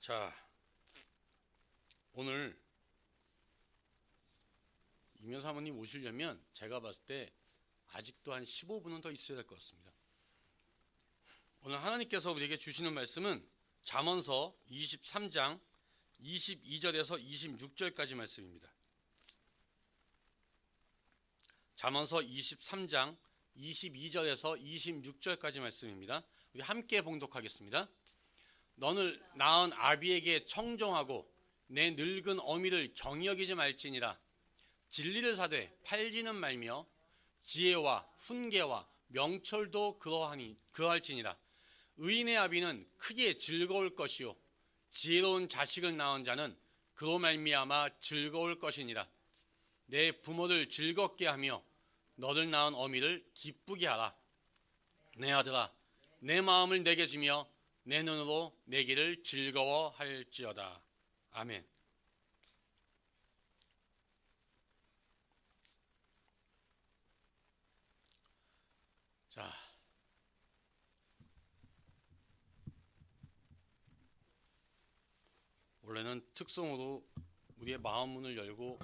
자, 오늘 이면 사모님 오시려면 제가 봤을 때 아직도 한 15분은 더 있어야 될 것 같습니다. 오늘 하나님께서 우리에게 주시는 말씀은 잠언서 23장 22절에서 26절까지 말씀입니다. 잠언서 23장 22절에서 26절까지 말씀입니다. 우리 함께 봉독하겠습니다. 너를 낳은 아비에게 청종하고 내 늙은 어미를 경히 여기지 말지니라. 진리를 사되 팔지는 말며 지혜와 훈계와 명철도 그러할지니라. 의인의 아비는 크게 즐거울 것이요 지혜로운 자식을 낳은 자는 그로 말미암아 즐거울 것이니라. 내 부모를 즐겁게 하며 너를 낳은 어미를 기쁘게 하라. 내 아들아, 내 마음을 내게 주며 내 눈으로 내 길을 즐거워할지어다. 아멘. 자, 원래는 특성으로 우리의 마음 문을 열고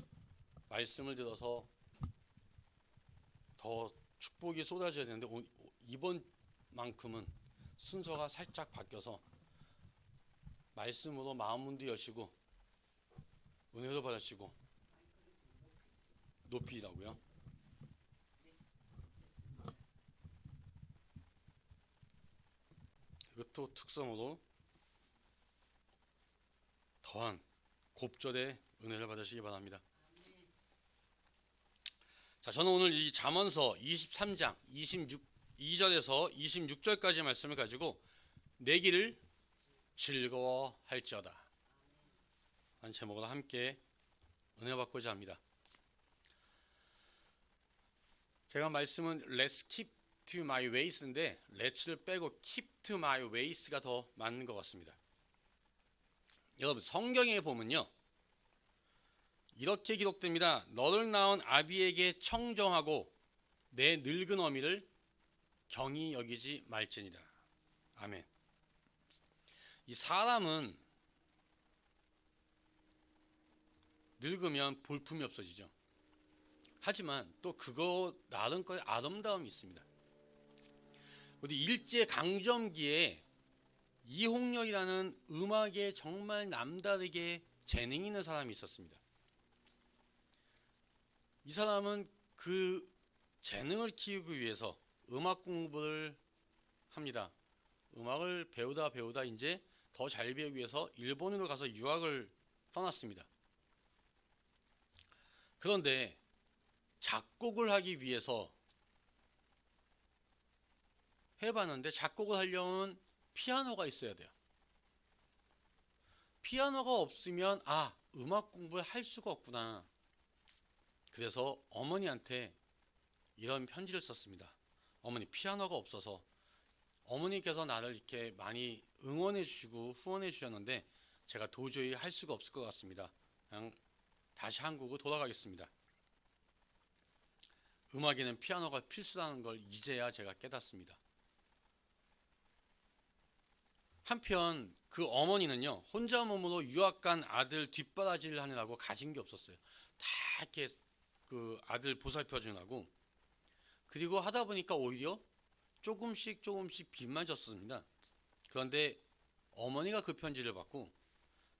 말씀을 들어서 더 축복이 쏟아져야 되는데 이번만큼은 순서가 살짝 바뀌어서 말씀으로 마음 문도 여시고 은혜도 받으시고 높이라고요. 이것도 특성으로 더한 곱절의 은혜를 받으시기 바랍니다. 자, 저는 오늘 이 잠언서 23장 22절에서 26절까지 말씀을 가지고 내 길을 즐거워할지어다 하는 제목으로 함께 은혜 받고자 합니다. 제가 말씀은 Let's keep to my ways인데 Let's를 빼고 keep to my ways가 더 맞는 것 같습니다. 여러분, 성경에 보면요 이렇게 기록됩니다. 너를 낳은 아비에게 청정하고 내 늙은 어미를 경히 여기지 말지니라. 아멘. 이 사람은 늙으면 볼품이 없어지죠. 하지만 또 그거 나름의 아름다움이 있습니다. 우리 일제 강점기에 이홍렬이라는 음악에 정말 남다르게 재능 있는 사람이 있었습니다. 이 사람은 그 재능을 키우기 위해서 음악 공부를 합니다. 음악을 배우다 이제 더 잘 배우기 위해서 일본으로 가서 유학을 떠났습니다. 그런데 작곡을 하기 위해서 해봤는데 작곡을 하려면 피아노가 있어야 돼요. 피아노가 없으면 음악 공부를 할 수가 없구나. 그래서 어머니한테 이런 편지를 썼습니다. 어머니, 피아노가 없어서 어머니께서 나를 이렇게 많이 응원해 주시고 후원해 주셨는데 제가 도저히 할 수가 없을 것 같습니다. 그냥 다시 한국으로 돌아가겠습니다. 음악에는 피아노가 필수라는 걸 이제야 제가 깨닫습니다. 한편 그 어머니는요 혼자 몸으로 유학 간 아들 뒷바라지를 하느라고 가진 게 없었어요. 다 이렇게 그 아들 보살펴 주느라고. 그리고 하다 보니까 오히려 조금씩 빚만 졌습니다. 그런데 어머니가 그 편지를 받고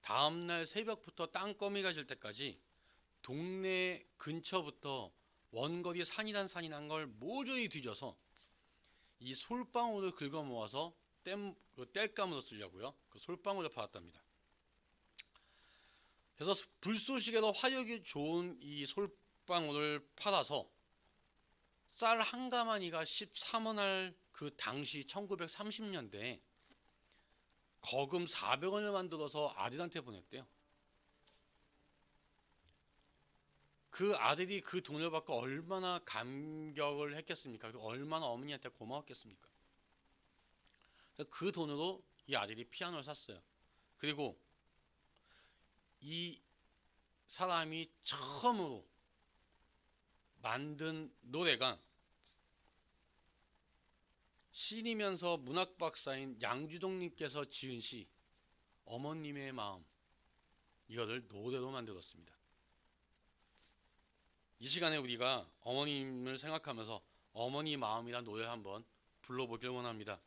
다음날 새벽부터 땅거미가 질 때까지 동네 근처부터 원거리 산이란 산이 난 걸 모조리 뒤져서 이 솔방울을 긁어 모아서 땔감으로 쓰려고요. 그 솔방울을 팔았답니다. 그래서 불쏘시개로 화력이 좋은 이 솔방울을 팔아서 쌀 한 가마니가 13원할 그 당시 1930년대에 거금 400원을 만들어서 아들한테 보냈대요. 그 아들이 그 돈을 받고 얼마나 감격을 했겠습니까? 얼마나 어머니한테 고마웠겠습니까? 그 돈으로 이 아들이 피아노를 샀어요. 그리고 이 사람이 처음으로 만든 노래가 시인이면서 문학 박사인 양주동님께서 지은 시 어머님의 마음, 이거를 노래로 만들었습니다. 이 시간에 우리가 어머님을 생각하면서 어머니 마음이란 노래를 한번 불러보길 원합니다.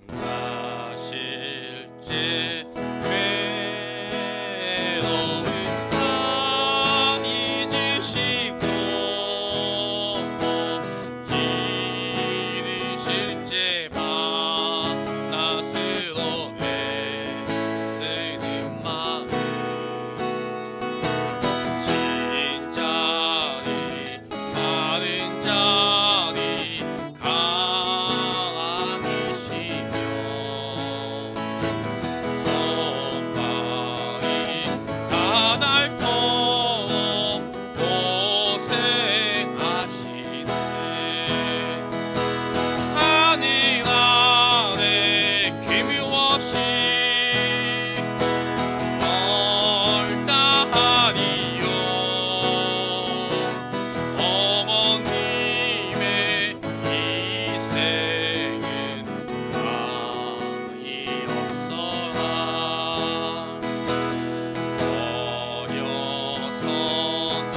나 실제 괴로움을 다 잊으시고 길을 실제 밤낮으로 애쓰는 마음 진짜리 마른 자리 강이시며 손발이 가닳도록 고생하시네 하늘 아래 기묘하시 멀다하리요 어머님의 희생은 아이 없어라 어려서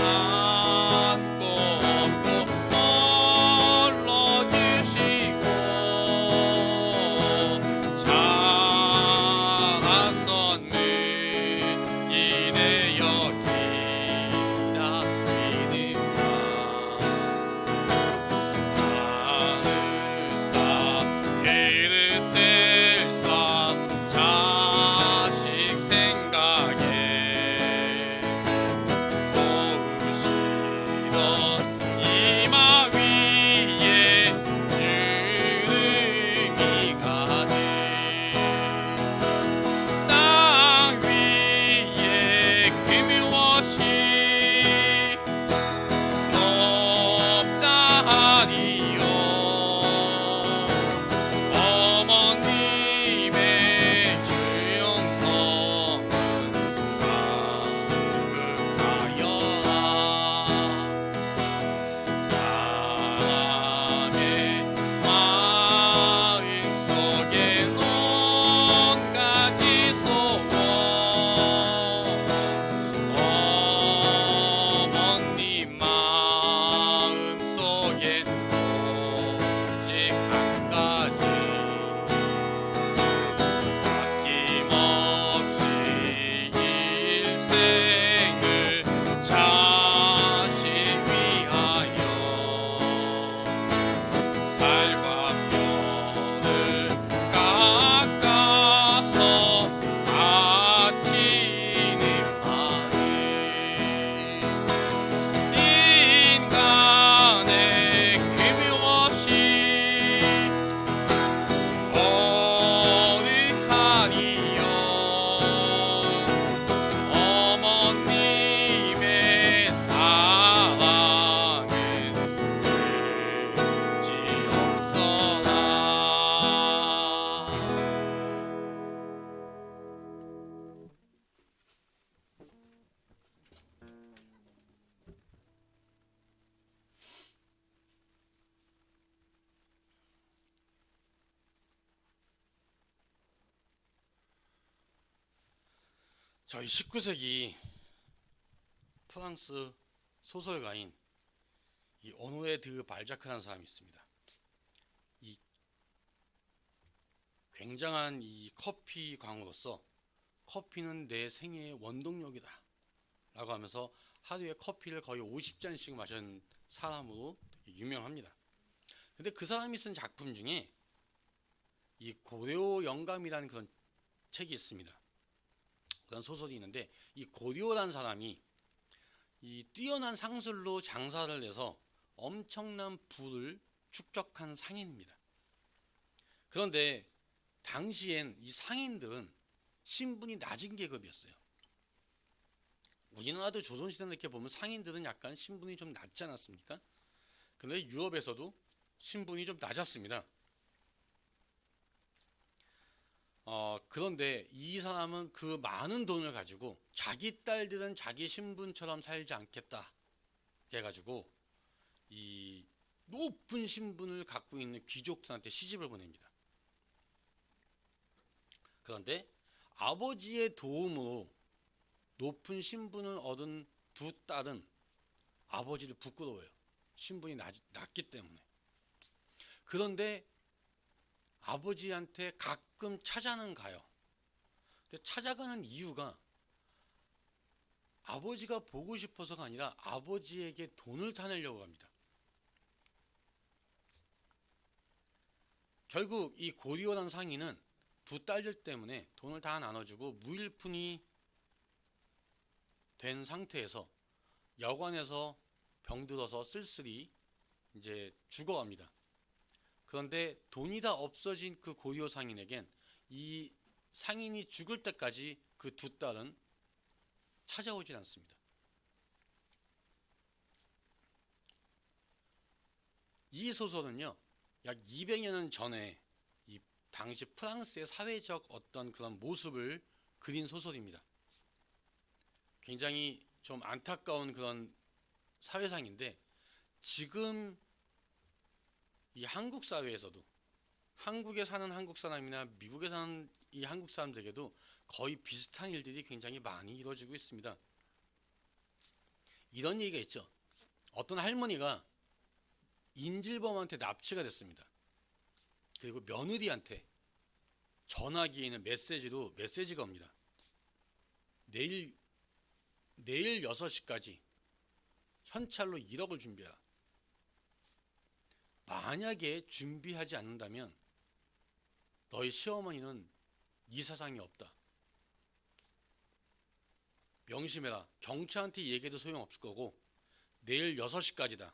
안고 없고 널러주시고 장한 선물 이내 여기다 이는 하늘사 그릇들사 자식 생각에 고우시던 이마 위에 주름이 가득 땅 위에 기묘하시 높다 하리요 어머님의 주영성은 가득하여라 사람의 마음속에 온가지 소원 어머님 마음속엔 오직 한 가지 아낌없이 일생을 자식 위하여 살과 뼈를 깎아서 바치는 마음 인간의 기묘하시 거룩하리요 어머님의 사랑은 끝이없어라 저희 19세기 프랑스 소설가인 이 오노에 드 발자크라는 사람이 있습니다. 이 굉장한 이 커피 광으로서 커피는 내 생애의 원동력이다 라고 하면서 하루에 커피를 거의 50잔씩 마신 사람으로 되게 유명합니다. 근데 그 사람이 쓴 작품 중에 이 고려 영감이라는 그런 책이 있습니다. 그런 소설이 있는데 이 고려라는 사람이 이 뛰어난 상술로 장사를 해서 엄청난 부를 축적한 상인입니다. 그런데 당시엔 이 상인들은 신분이 낮은 계급이었어요. 우리나라도 조선시대 이렇게 보면 상인들은 약간 신분이 좀 낮지 않았습니까? 근데 유럽에서도 신분이 좀 낮았습니다. 그런데 이 사람은 그 많은 돈을 가지고 자기 딸들은 자기 신분처럼 살지 않겠다 해가지고 이 높은 신분을 갖고 있는 귀족들한테 시집을 보냅니다. 그런데 아버지의 도움으로 높은 신분을 얻은 두 딸은 아버지를 부끄러워요. 신분이 낮기 때문에. 그런데 아버지한테 가끔 찾아는 가요. 근데 찾아가는 이유가 아버지가 보고 싶어서가 아니라 아버지에게 돈을 타내려고 합니다. 결국 이 고리오란 상인은 두 딸들 때문에 돈을 다 나눠주고 무일푼이 된 상태에서 여관에서 병들어서 쓸쓸히 이제 죽어갑니다. 그런데 돈이 다 없어진 그 고리오 상인에겐 이 상인이 죽을 때까지 그 두 딸은 찾아오질 않습니다. 이 소설은요, 약 200여 년 전에 이 당시 프랑스의 사회적 어떤 그런 모습을 그린 소설입니다. 굉장히 좀 안타까운 그런 사회상인데 지금 이 한국 사회에서도 한국에 사는 한국 사람이나 미국에 사는 이 한국 사람들에게도 거의 비슷한 일들이 굉장히 많이 이루어지고 있습니다. 이런 얘기가 있죠. 어떤 할머니가 인질범한테 납치가 됐습니다. 그리고 며느리한테 전화기에 있는 메시지가 옵니다. 내일 6시까지 현찰로 1억을 준비해라. 만약에 준비하지 않는다면 너희 시어머니는 이 세상에 없다. 명심해라. 경찰한테 얘기해도 소용없을 거고 내일 6시까지다.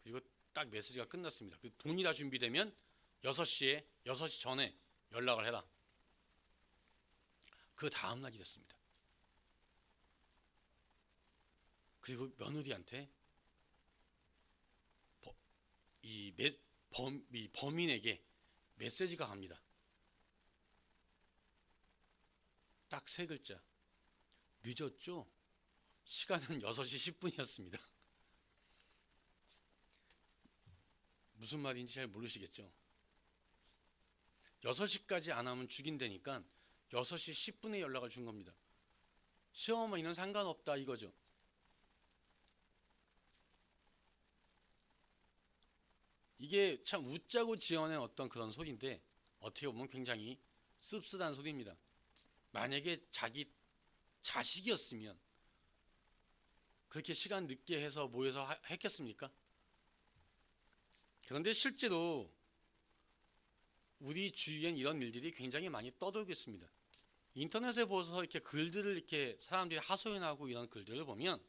그리고 딱 메시지가 끝났습니다. 그 돈이 다 준비되면 6시 전에 연락을 해라. 그 다음날이 됐습니다. 그리고 며느리한테 이 범인에게 메시지가 갑니다. 딱 3글자. 늦었죠? 시간은 6시 10분이었습니다. 무슨 말인지 잘 모르시겠죠? 6시까지 안 하면 죽인다니까 6시 10분에 연락을 준 겁니다. 시어머니는 상관없다 이거죠. 이게 참 웃자고 지어낸 어떤 그런 소리인데 어떻게 보면 굉장히 씁쓸한 소리입니다. 만약에 자기 자식이었으면 그렇게 시간 늦게 해서 모여서 했겠습니까? 그런데 실제로 우리 주위엔 이런 일들이 굉장히 많이 떠돌고 있습니다. 인터넷에 보서 이렇게 글들을 이렇게 사람들이 하소연하고 이런 글들을 보면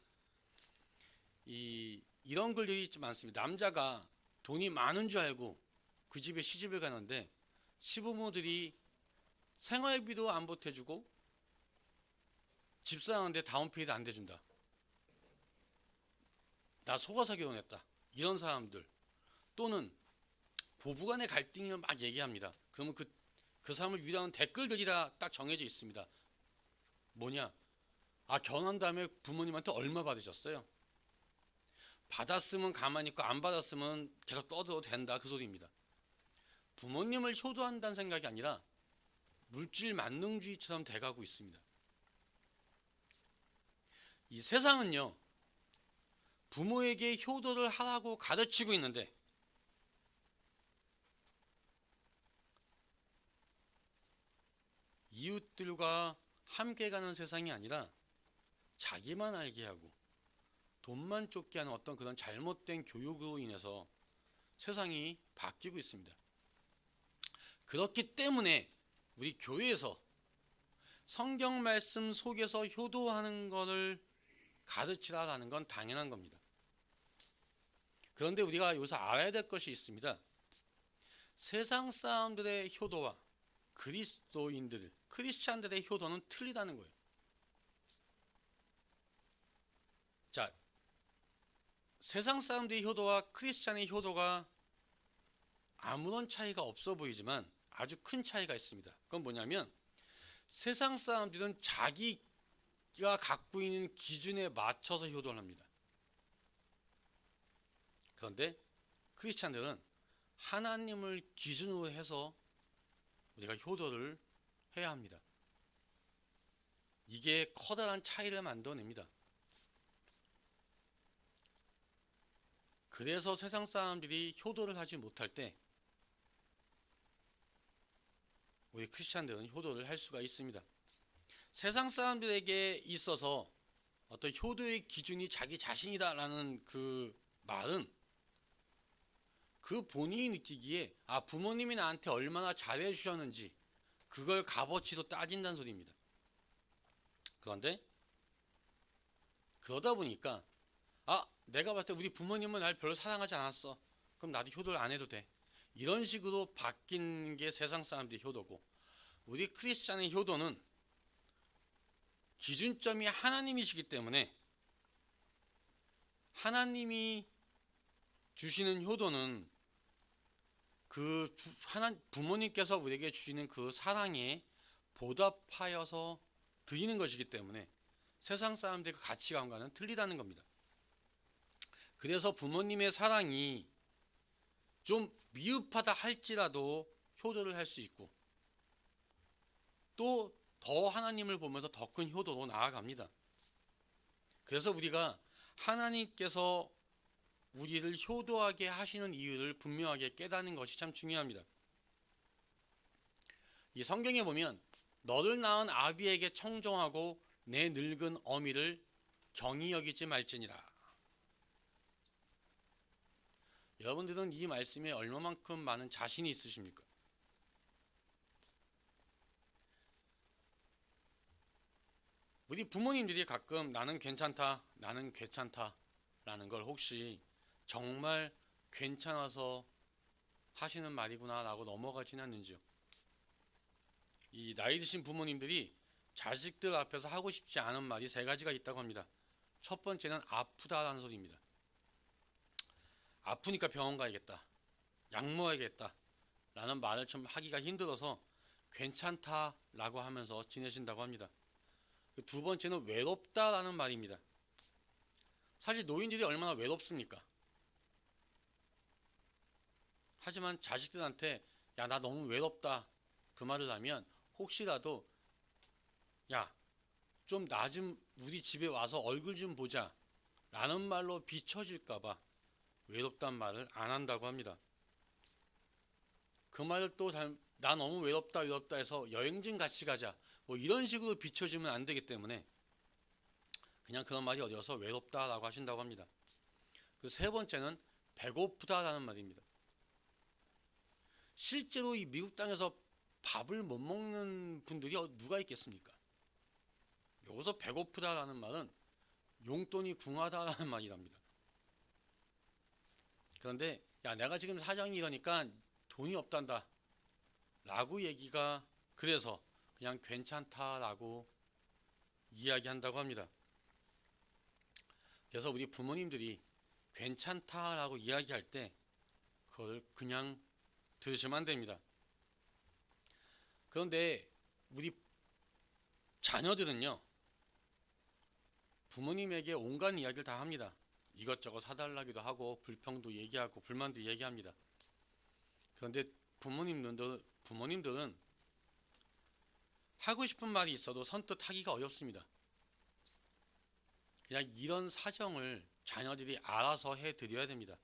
이런 글들이 좀 많습니다. 남자가 돈이 많은 줄 알고 그 집에 시집을 가는데 시부모들이 생활비도 안 보태주고 집 사는데 다운페이도 안 대준다. 나 속아서 결혼했다. 이런 사람들 또는 부부간의 갈등을 막 얘기합니다. 그러면 그 사람을 위로하는 댓글들이 다 딱 정해져 있습니다. 뭐냐? 결혼한 다음에 부모님한테 얼마 받으셨어요? 받았으면 가만히 있고 안 받았으면 계속 떠들어도 된다 그 소리입니다. 부모님을 효도한다는 생각이 아니라 물질 만능주의처럼 돼가고 있습니다. 이 세상은요 부모에게 효도를 하라고 가르치고 있는데 이웃들과 함께 가는 세상이 아니라 자기만 알게 하고 돈만 쫓게 하는 어떤 그런 잘못된 교육으로 인해서 세상이 바뀌고 있습니다. 그렇기 때문에 우리 교회에서 성경 말씀 속에서 효도하는 것을 가르치라라는 건 당연한 겁니다. 그런데 우리가 여기서 알아야 될 것이 있습니다. 세상 사람들의 효도와 크리스찬들의 효도는 틀리다는 거예요. 자, 세상 사람들의 효도와 크리스찬의 효도가 아무런 차이가 없어 보이지만 아주 큰 차이가 있습니다. 그건 뭐냐면 세상 사람들은 자기가 갖고 있는 기준에 맞춰서 효도를 합니다. 그런데 크리스찬들은 하나님을 기준으로 해서 우리가 효도를 해야 합니다. 이게 커다란 차이를 만들어냅니다. 그래서 세상 사람들이 효도를 하지 못할 때 우리 크리스찬들은 효도를 할 수가 있습니다. 세상 사람들에게 있어서 어떤 효도의 기준이 자기 자신이다라는 그 말은 그 본인이 느끼기에 부모님이 나한테 얼마나 잘해 주셨는지 그걸 값어치로 따진다는 소리입니다. 그런데 그러다 보니까 내가 봤을 때 우리 부모님은 날 별로 사랑하지 않았어. 그럼 나도 효도를 안 해도 돼. 이런 식으로 바뀐 게 세상 사람들의 효도고, 우리 크리스찬의 효도는 기준점이 하나님이시기 때문에 하나님이 주시는 효도는 그 부모님께서 우리에게 주시는 그 사랑에 보답하여서 드리는 것이기 때문에 세상 사람들의 그 가치관과는 틀리다는 겁니다. 그래서 부모님의 사랑이 좀 미흡하다 할지라도 효도를 할 수 있고, 또 더 하나님을 보면서 더 큰 효도로 나아갑니다. 그래서 우리가 하나님께서 우리를 효도하게 하시는 이유를 분명하게 깨닫는 것이 참 중요합니다. 이 성경에 보면 너를 낳은 아비에게 청정하고 내 늙은 어미를 경히 여기지 말지니라. 여러분들은 이 말씀에 얼마만큼 많은 자신이 있으십니까? 우리 부모님들이 가끔 나는 괜찮다 라는 걸 혹시 정말 괜찮아서 하시는 말이구나 라고 넘어가지는 않는지요? 이 나이 드신 부모님들이 자식들 앞에서 하고 싶지 않은 말이 세 가지가 있다고 합니다. 첫 번째는 아프다라는 소리입니다. 아프니까 병원 가야겠다, 약 먹어야겠다 라는 말을 좀 하기가 힘들어서 괜찮다라고 하면서 지내신다고 합니다. 두 번째는 외롭다라는 말입니다. 사실 노인들이 얼마나 외롭습니까? 하지만 자식들한테 야, 나 너무 외롭다 그 말을 하면 혹시라도 야, 좀 나 좀 우리 집에 와서 얼굴 좀 보자 라는 말로 비춰질까봐 외롭단 말을 안 한다고 합니다. 그 말을 또 나 너무 외롭다 해서 여행 좀 같이 가자 뭐 이런 식으로 비춰지면 안 되기 때문에 그냥 그런 말이 어려워서 외롭다라고 하신다고 합니다. 그 세 번째는 배고프다라는 말입니다. 실제로 이 미국 땅에서 밥을 못 먹는 분들이 누가 있겠습니까? 여기서 배고프다라는 말은 용돈이 궁하다라는 말이랍니다. 그런데 야, 내가 지금 사정이 이러니까 돈이 없단다 라고 얘기가 그래서 그냥 괜찮다라고 이야기한다고 합니다. 그래서 우리 부모님들이 괜찮다라고 이야기할 때 그걸 그냥 들으시면 안 됩니다. 그런데 우리 자녀들은요, 부모님에게 온갖 이야기를 다 합니다. 이것저것 사달라기도 하고 불평도 얘기하고 불만도 얘기합니다. 그런데 부모님들은 하고 싶은 말이 있어도 선뜻 하기가 어렵습니다. 그냥 이런 사정을 자녀들이 알아서 해드려야 됩니다.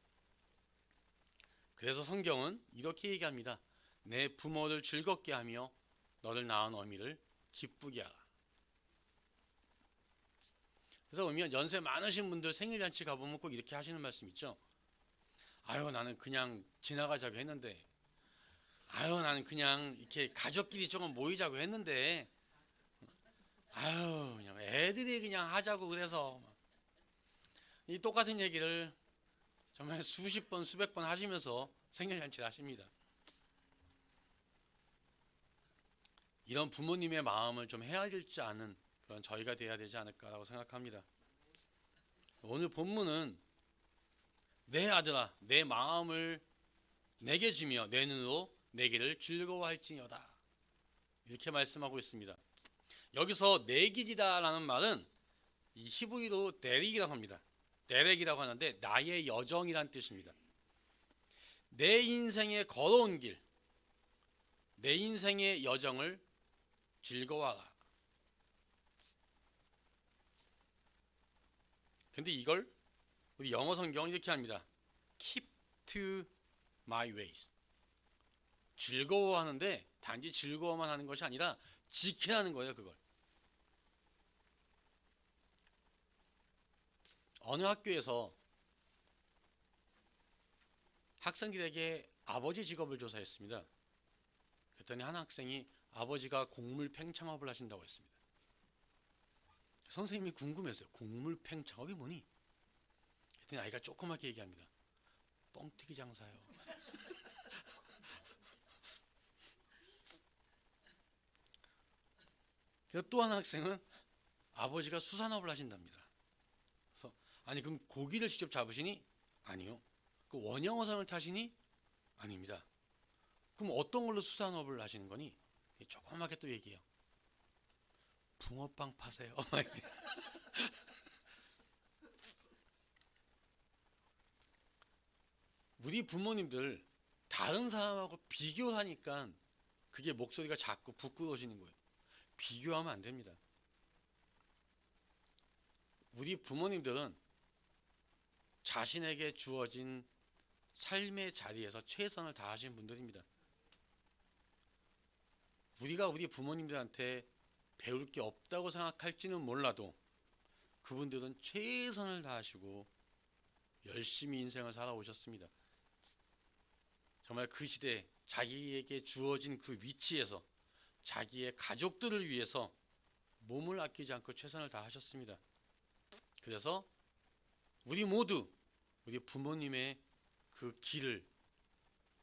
그래서 성경은 이렇게 얘기합니다. 내 부모를 즐겁게 하며 너를 낳은 어미를 기쁘게 하라. 그래서 보면 연세 많으신 분들 생일잔치 가보면 꼭 이렇게 하시는 말씀 있죠. 아유, 나는 그냥 지나가자고 했는데, 아유, 나는 그냥 이렇게 가족끼리 조금 모이자고 했는데, 아유, 그냥 애들이 그냥 하자고 그래서 이 똑같은 얘기를 정말 수십 번, 수백 번 하시면서 생일잔치를 하십니다. 이런 부모님의 마음을 좀 헤아릴 줄 아는 그런 저희가 돼야 되지 않을까라고 생각합니다. 오늘 본문은 내 아들아 내 마음을 내게 주며 내 눈으로 내 길을 즐거워할지니어다. 이렇게 말씀하고 있습니다. 여기서 내 길이다라는 말은 이 히브리로 데렉이라고 합니다. 데렉이라고 하는데 나의 여정이란 뜻입니다. 내 인생에 걸어온 길, 내 인생의 여정을 즐거워하라. 근데 이걸 우리 영어 성경은 이렇게 합니다. Keep to my ways. 즐거워하는데 단지 즐거워만 하는 것이 아니라 지키라는 거예요. 그걸. 어느 학교에서 학생들에게 아버지 직업을 조사했습니다. 그랬더니 한 학생이 아버지가 곡물 팽창업을 하신다고 했습니다. 선생님이 궁금했어요. 곡물 팽창업이 뭐니? 그랬더니 아이가 조그맣게 얘기합니다. 뻥튀기 장사요. 그래서 또 한 학생은 아버지가 수산업을 하신답니다. 그래서 아니 그럼 고기를 직접 잡으시니? 아니요. 그 원형어선을 타시니? 아닙니다. 그럼 어떤 걸로 수산업을 하시는 거니? 조그맣게 또 얘기해요. 붕어빵 파세요. 우리 부모님들 다른 사람하고 비교하니까 그게 목소리가 자꾸 부끄러워지는 거예요. 비교하면 안 됩니다. 우리 부모님들은 자신에게 주어진 삶의 자리에서 최선을 다하신 분들입니다. 우리가 우리 부모님들한테 배울 게 없다고 생각할지는 몰라도 그분들은 최선을 다하시고 열심히 인생을 살아오셨습니다. 정말 그 시대에 자기에게 주어진 그 위치에서 자기의 가족들을 위해서 몸을 아끼지 않고 최선을 다하셨습니다. 그래서 우리 모두 우리 부모님의 그 길을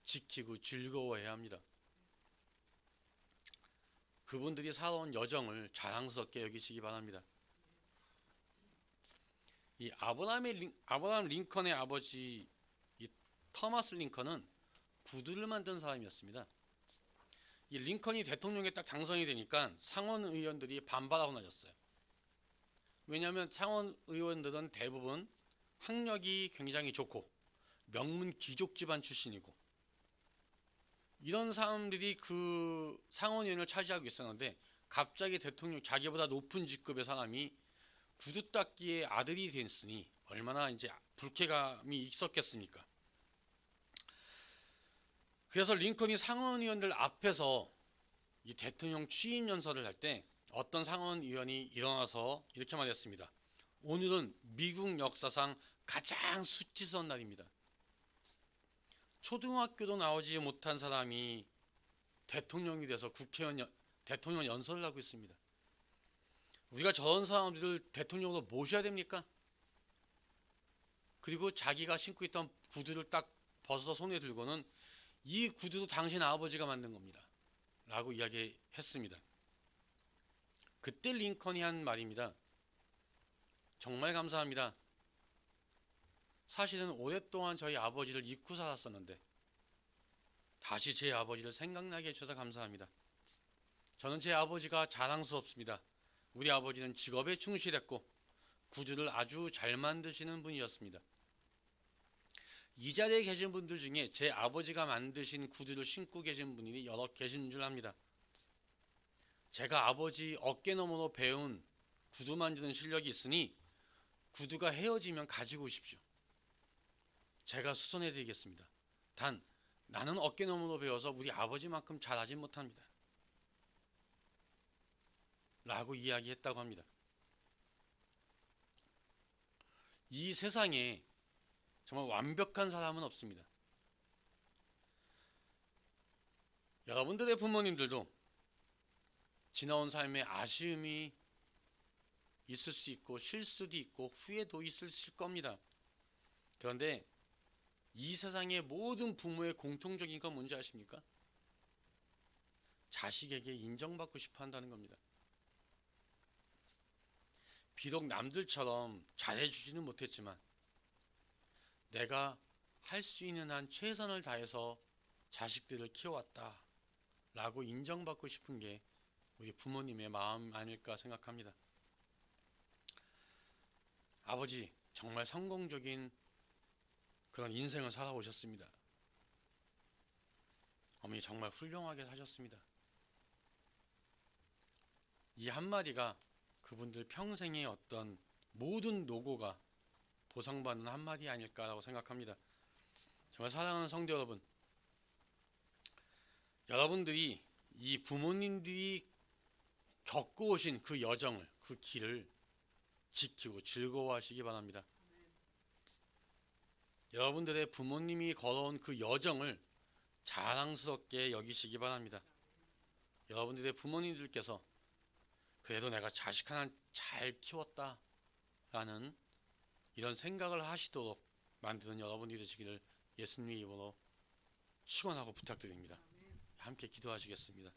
지키고 즐거워해야 합니다. 그분들이 살아온 여정을 자랑스럽게 여기시기 바랍니다. 이 아브라함 링컨의 아버지 이 토마스 링컨은 구두를 만든 사람이었습니다. 이 링컨이 대통령에 딱 당선이 되니까 상원 의원들이 반발하고 나섰어요. 왜냐하면 상원 의원들은 대부분 학력이 굉장히 좋고 명문 귀족 집안 출신이고 이런 사람들이 그 상원 의원을 차지하고 있었는데 갑자기 대통령 자기보다 높은 직급의 사람이 구두 닦기의 아들이 됐으니 얼마나 이제 불쾌감이 있었겠습니까? 그래서 링컨이 상원 의원들 앞에서 이 대통령 취임 연설을 할 때 어떤 상원 의원이 일어나서 이렇게 말했습니다. 오늘은 미국 역사상 가장 수치스러운 날입니다. 초등학교도 나오지 못한 사람이 대통령이 돼서 대통령 연설을 하고 있습니다. 우리가 저런 사람들을 대통령으로 모셔야 됩니까? 그리고 자기가 신고 있던 구두를 딱 벗어서 손에 들고는 이 구두도 당신 아버지가 만든 겁니다. 라고 이야기했습니다. 그때 링컨이 한 말입니다. 정말 감사합니다. 사실은 오랫동안 저희 아버지를 잊고 살았었는데 다시 제 아버지를 생각나게 해주셔서 감사합니다. 저는 제 아버지가 자랑스럽습니다. 우리 아버지는 직업에 충실했고 구두를 아주 잘 만드시는 분이었습니다. 이 자리에 계신 분들 중에 제 아버지가 만드신 구두를 신고 계신 분이 여러 계신 줄 압니다. 제가 아버지 어깨너머로 배운 구두 만드는 실력이 있으니 구두가 헤어지면 가지고 오십시오. 제가 수선해드리겠습니다. 단 나는 어깨너머로 배워서 우리 아버지만큼 잘하지 못합니다. 라고 이야기했다고 합니다. 이 세상에 정말 완벽한 사람은 없습니다. 여러분들의 부모님들도 지나온 삶에 아쉬움이 있을 수 있고 실수도 있고 후회도 있을 겁니다. 그런데 이 세상의 모든 부모의 공통적인 건 뭔지 아십니까? 자식에게 인정받고 싶어 한다는 겁니다. 비록 남들처럼 잘해주지는 못했지만 내가 할 수 있는 한 최선을 다해서 자식들을 키워왔다 라고 인정받고 싶은 게 우리 부모님의 마음 아닐까 생각합니다. 아버지 정말 성공적인 그런 인생을 살아오셨습니다. 어머니 정말 훌륭하게 사셨습니다. 이 한마디가 그분들 평생의 어떤 모든 노고가 보상받는 한마디 아닐까라고 생각합니다. 정말 사랑하는 성도 여러분, 여러분들이 이 부모님들이 겪어오신 그 여정을, 그 길을 지키고 즐거워하시기 바랍니다. 여러분들의 부모님이 걸어온 그 여정을 자랑스럽게 여기시기 바랍니다. 여러분들의 부모님들께서 그래도 내가 자식 하나 잘 키웠다 라는 이런 생각을 하시도록 만드는 여러분이 되시기를 예수님의 이름으로 축원하고 부탁드립니다. 함께 기도하시겠습니다.